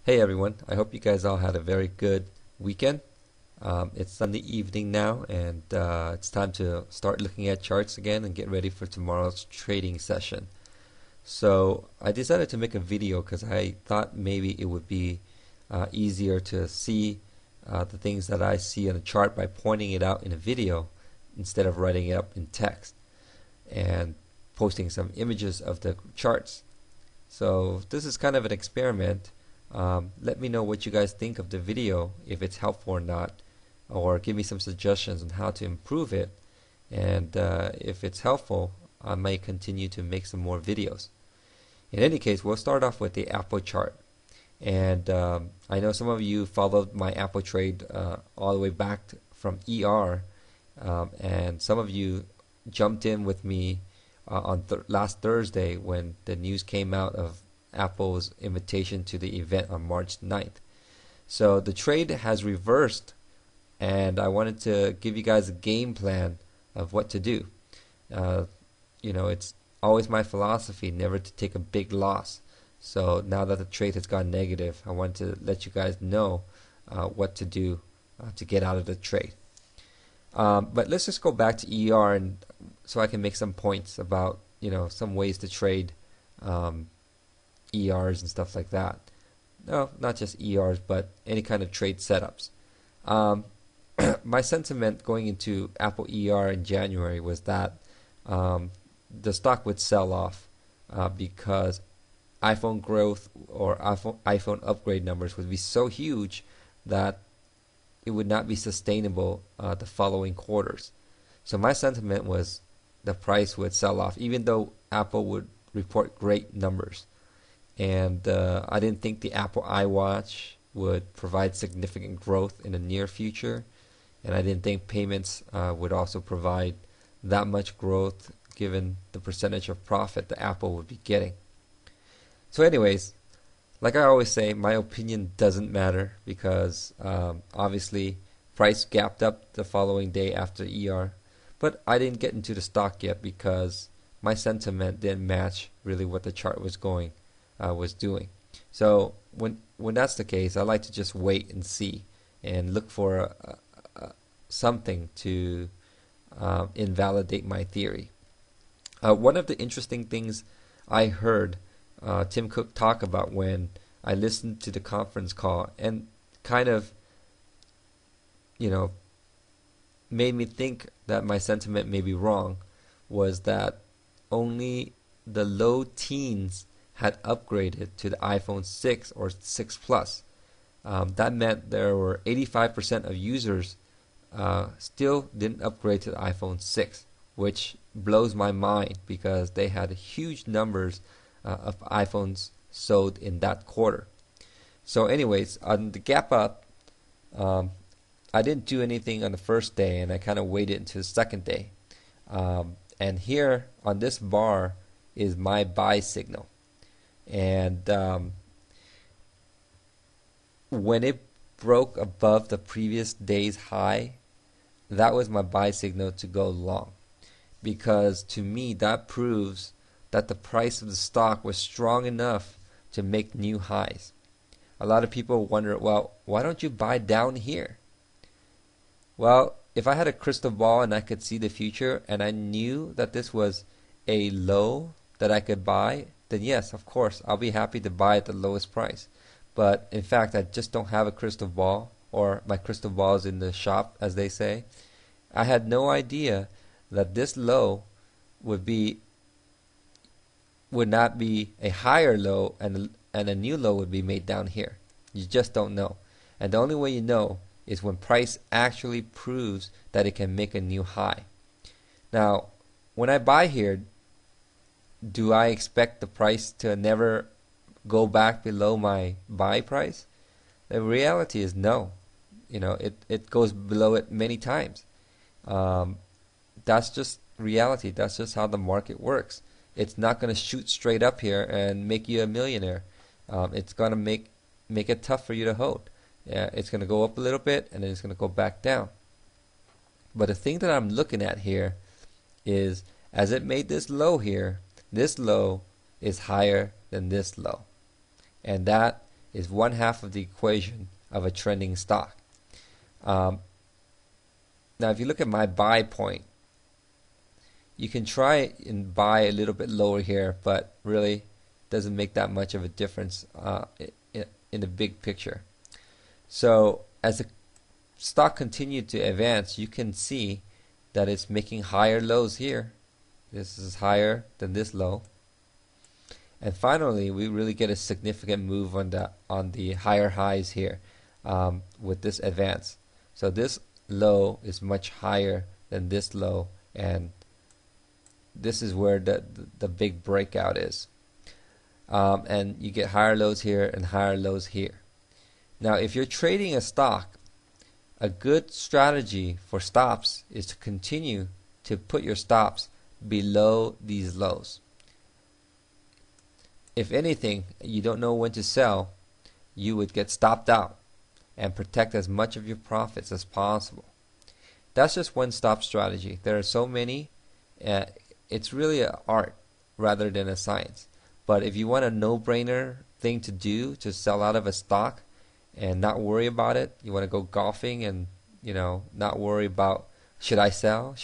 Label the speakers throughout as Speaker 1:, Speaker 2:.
Speaker 1: Hey everyone, I hope you guys all had a very good weekend. It's Sunday evening now, and it's time to start looking at charts again and get ready for tomorrow's trading session. So I decided to make a video because I thought maybe it would be easier to see the things that I see on a chart by pointing it out in a video instead of writing it up in text and posting some images of the charts. So this is kind of an experiment. Let me know what you guys think of the video, if it's helpful or not, or give me some suggestions on how to improve it. And if it's helpful, I may continue to make some more videos. In any case, we'll start off with the Apple chart. And I know some of you followed my Apple trade all the way back from ER, and some of you jumped in with me on last Thursday when the news came out of Apple's invitation to the event on March 9th. So the trade has reversed, and I wanted to give you guys a game plan of what to do. It's always my philosophy never to take a big loss. So now that the trade has gone negative, I want to let you guys know what to do to get out of the trade. But let's just go back to ER, and so I can make some points about some ways to trade ERs and stuff like that. No, not just ERs, but any kind of trade setups. My sentiment going into Apple ER in January was that the stock would sell off because iPhone growth or iPhone upgrade numbers would be so huge that it would not be sustainable the following quarters. So my sentiment was the price would sell off, even though Apple would report great numbers. And I didn't think the Apple iWatch would provide significant growth in the near future, and I didn't think payments would also provide that much growth given the percentage of profit that Apple would be getting. So anyways, like I always say, my opinion doesn't matter because obviously price gapped up the following day after ER, but I didn't get into the stock yet because my sentiment didn't match really what the chart was doing. So when that's the case, I like to just wait and see and look for something to invalidate my theory. One of the interesting things I heard Tim Cook talk about when I listened to the conference call and kind of made me think that my sentiment may be wrong was that only the low teens had upgraded to the iPhone 6 or 6 Plus. That meant there were 85% of users still didn't upgrade to the iPhone 6, which blows my mind because they had huge numbers of iPhones sold in that quarter. So anyways, on the gap up, I didn't do anything on the first day, and I kind of waited until the second day. And here on this bar is my buy signal. And when it broke above the previous day's high, that was my buy signal to go long, because to me that proves that the price of the stock was strong enough to make new highs. A lot of people wonder, well, why don't you buy down here? Well, if I had a crystal ball and I could see the future and I knew that this was a low that I could buy, then yes, of course, I'll be happy to buy at the lowest price. But in fact, I just don't have a crystal ball, or my crystal ball is in the shop, as they say. I had no idea that this low would not be a higher low, and a new low would be made down here. You just don't know. And the only way you know is when price actually proves that it can make a new high. Now, when I buy here, do I expect the price to never go back below my buy price? The reality is no. It goes below it many times. That's just reality. That's just how the market works. It's not going to shoot straight up here and make you a millionaire. It's going to make it tough for you to hold. It's going to go up a little bit and then it's going to go back down. But the thing that I'm looking at here is, as it made this low here, this low is higher than this low. And that is one half of the equation of a trending stock. Now if you look at my buy point, you can try and buy a little bit lower here, but really doesn't make that much of a difference in the big picture. So as the stock continued to advance, you can see that it's making higher lows here. This is higher than this low. And finally, we really get a significant move on the higher highs here with this advance. So this low is much higher than this low, and this is where the big breakout is. And you get higher lows here and higher lows here. Now, if you're trading a stock, a good strategy for stops is to continue to put your stops below these lows. If anything, you don't know when to sell, you would get stopped out and protect as much of your profits as possible. That's just one stop strategy. There are so many. It's really an art rather than a science. But if you want a no-brainer thing to do to sell out of a stock and not worry about it, you want to go golfing and not worry about should I sell,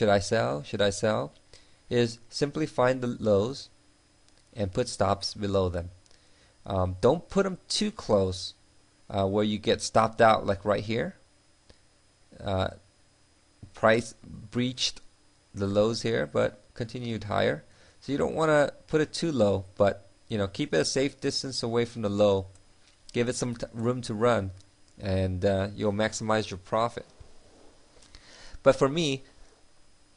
Speaker 1: is simply find the lows and put stops below them. Don't put them too close where you get stopped out, like right here. Price breached the lows here but continued higher, so you don't want to put it too low, but keep it a safe distance away from the low. Give it some room to run, and you'll maximize your profit. But for me,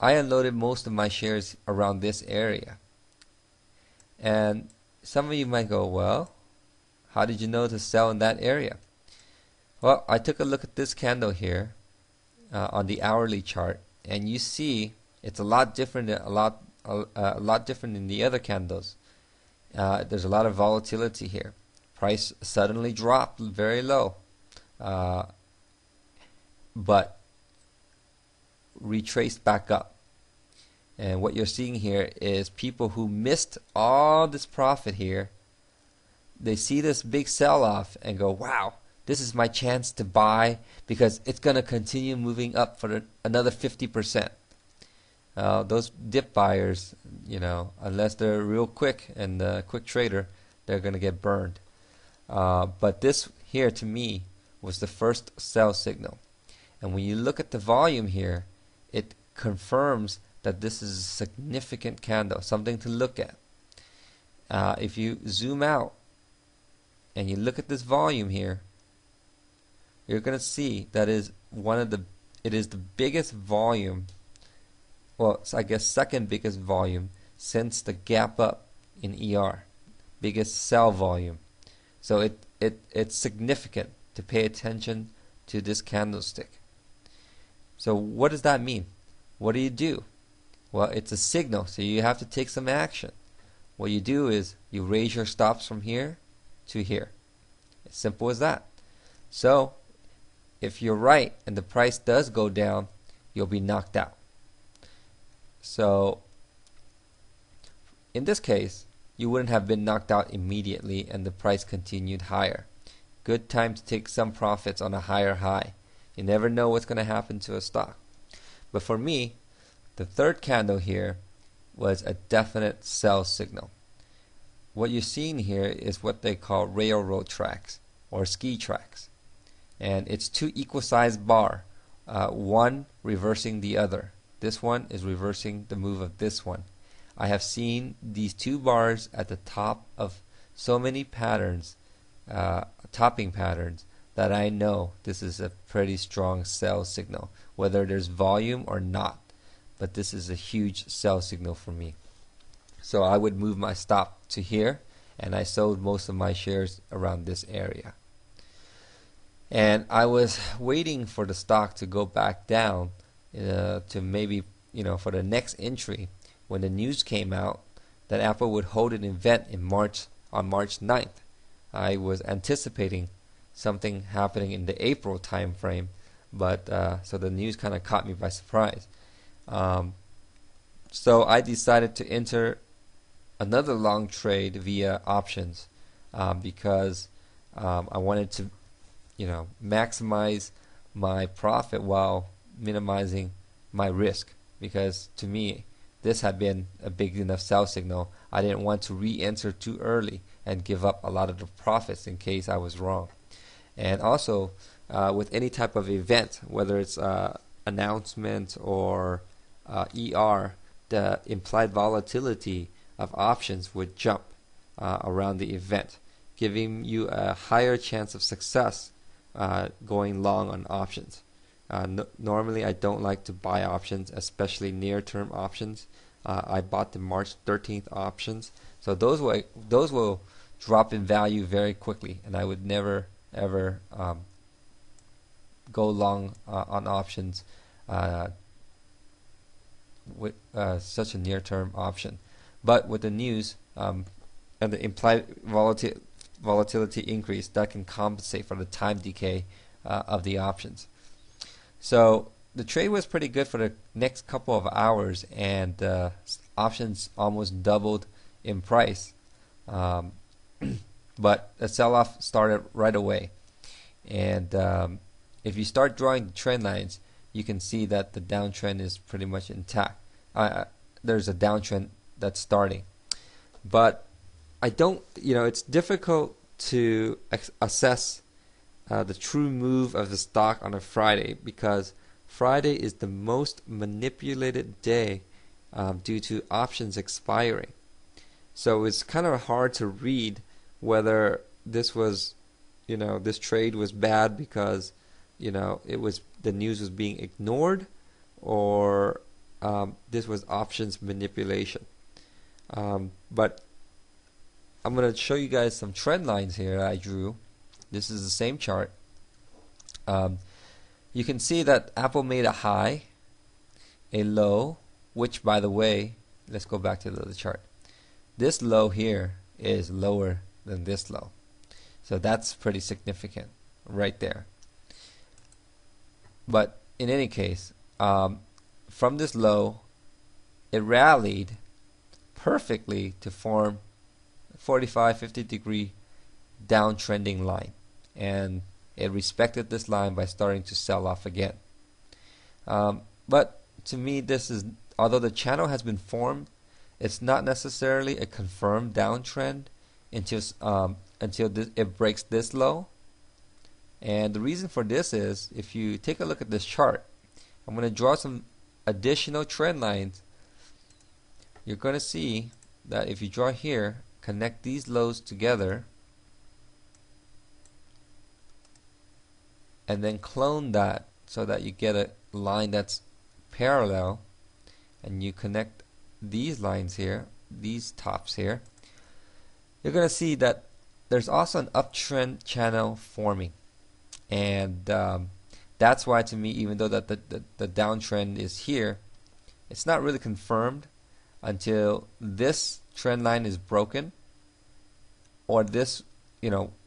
Speaker 1: I unloaded most of my shares around this area. And some of you might go, well, how did you know to sell in that area? Well, I took a look at this candle here on the hourly chart, and you see it's a lot different than the other candles. There's a lot of volatility here. Price suddenly dropped very low, but retraced back up. And what you're seeing here is people who missed all this profit here. They see this big sell-off and go, wow, this is my chance to buy because it's going to continue moving up for another 50%. Those dip buyers, unless they're real quick and a quick trader, they're going to get burned. But this here, to me, was the first sell signal. And when you look at the volume here, it confirms that this is a significant candle, something to look at. If you zoom out and you look at this volume here, you're going to see that it is the biggest volume, well, I guess second biggest volume since the gap up in ER, biggest sell volume. So it's significant to pay attention to this candlestick. So what does that mean? What do? Well, it's a signal, so you have to take some action. What you do is you raise your stops from here to here. As simple as that. So if you're right and the price does go down, you'll be knocked out. So in this case, you wouldn't have been knocked out immediately and the price continued higher. Good time to take some profits on a higher high. You never know what's going to happen to a stock. But for me, the third candle here was a definite sell signal. What you're seeing here is what they call railroad tracks or ski tracks. And it's two equal-sized bar, one reversing the other. This one is reversing the move of this one. I have seen these two bars at the top of so many patterns, topping patterns, that I know this is a pretty strong sell signal, whether there's volume or not. But this is a huge sell signal for me. So I would move my stop to here, and I sold most of my shares around this area. And I was waiting for the stock to go back down to maybe, for the next entry when the news came out that Apple would hold an event on March 9th. I was anticipating something happening in the April time frame, but so the news kind of caught me by surprise. So I decided to enter another long trade via options because I wanted to, maximize my profit while minimizing my risk, because to me this had been a big enough sell signal. I didn't want to re-enter too early and give up a lot of the profits in case I was wrong. And also, with any type of event, whether it's announcement or ER, the implied volatility of options would jump around the event, giving you a higher chance of success going long on options. Normally, I don't like to buy options, especially near-term options. I bought the March 13th options, so those will drop in value very quickly, and I would never ever go long on options with such a near-term option. But with the news and the implied volatility increase, that can compensate for the time decay of the options. So the trade was pretty good for the next couple of hours, and options almost doubled in price. But the sell-off started right away. And if you start drawing the trend lines, you can see that the downtrend is pretty much intact. There's a downtrend that's starting. But I don't, it's difficult to assess the true move of the stock on a Friday, because Friday is the most manipulated day due to options expiring. So it's kind of hard to read whether this was, this trade was bad because, it was, the news was being ignored, or this was options manipulation. But I'm going to show you guys some trend lines here that I drew. This is the same chart. You can see that Apple made a high, a low, which, by the way, let's go back to the other chart. This low here is lower than this low. So that's pretty significant right there. But in any case, from this low, it rallied perfectly to form 45-50 degree downtrending line, and it respected this line by starting to sell off again. But to me, this is, although the channel has been formed, it's not necessarily a confirmed downtrend until it breaks this low. And the reason for this is, if you take a look at this chart, I'm going to draw some additional trend lines. You're going to see that if you draw here, connect these lows together, and then clone that so that you get a line that's parallel, and you connect these lines here, these tops here, you're going to see that there's also an uptrend channel forming. And that's why, to me, even though that the downtrend is here, it's not really confirmed until this trend line is broken, or this,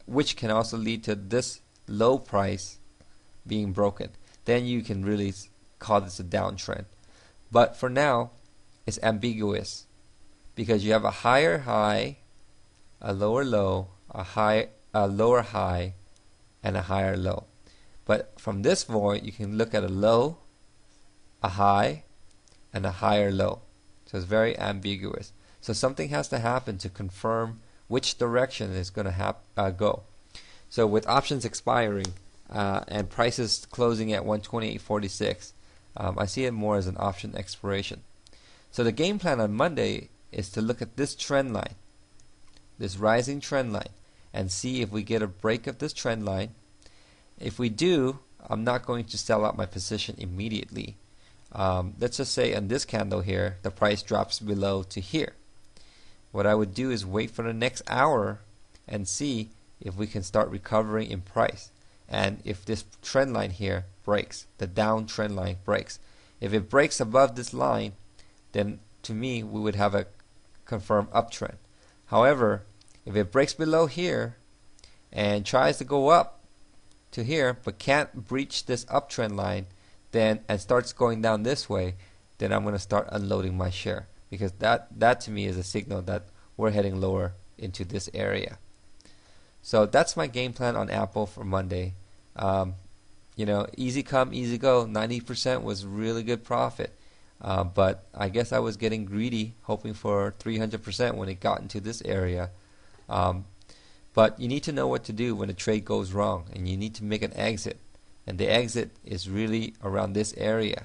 Speaker 1: which can also lead to this low price being broken. Then you can really call this a downtrend. But for now, it's ambiguous, because you have a higher high, a lower low, a lower high, and a higher low. But from this void, you can look at a low, a high, and a higher low. So it's very ambiguous. So something has to happen to confirm which direction it's going to go. So with options expiring and prices closing at 128.46, I see it more as an option expiration. So the game plan on Monday is to look at this trend line, this rising trend line, and see if we get a break of this trend line. If we do, I'm not going to sell out my position immediately. Let's just say on this candle here, the price drops below to here. What I would do is wait for the next hour and see if we can start recovering in price, and if this trend line here breaks, the down trend line breaks. If it breaks above this line, then to me we would have a confirmed uptrend. However, if it breaks below here and tries to go up to here but can't breach this uptrend line, then and starts going down this way, then I'm going to start unloading my share, because that to me is a signal that we're heading lower into this area. So that's my game plan on Apple for Monday. Um, easy come, easy go. 90% was really good profit. But I guess I was getting greedy, hoping for 300% when it got into this area. Um, but you need to know what to do when a trade goes wrong, and you need to make an exit. And the exit is really around this area.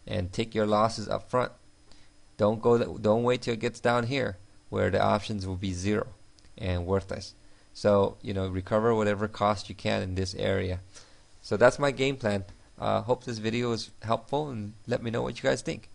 Speaker 1: And take your losses up front. Don't wait till it gets down here, where the options will be zero and worthless. So recover whatever cost you can in this area. So that's my game plan. Hope this video is helpful, and let me know what you guys think.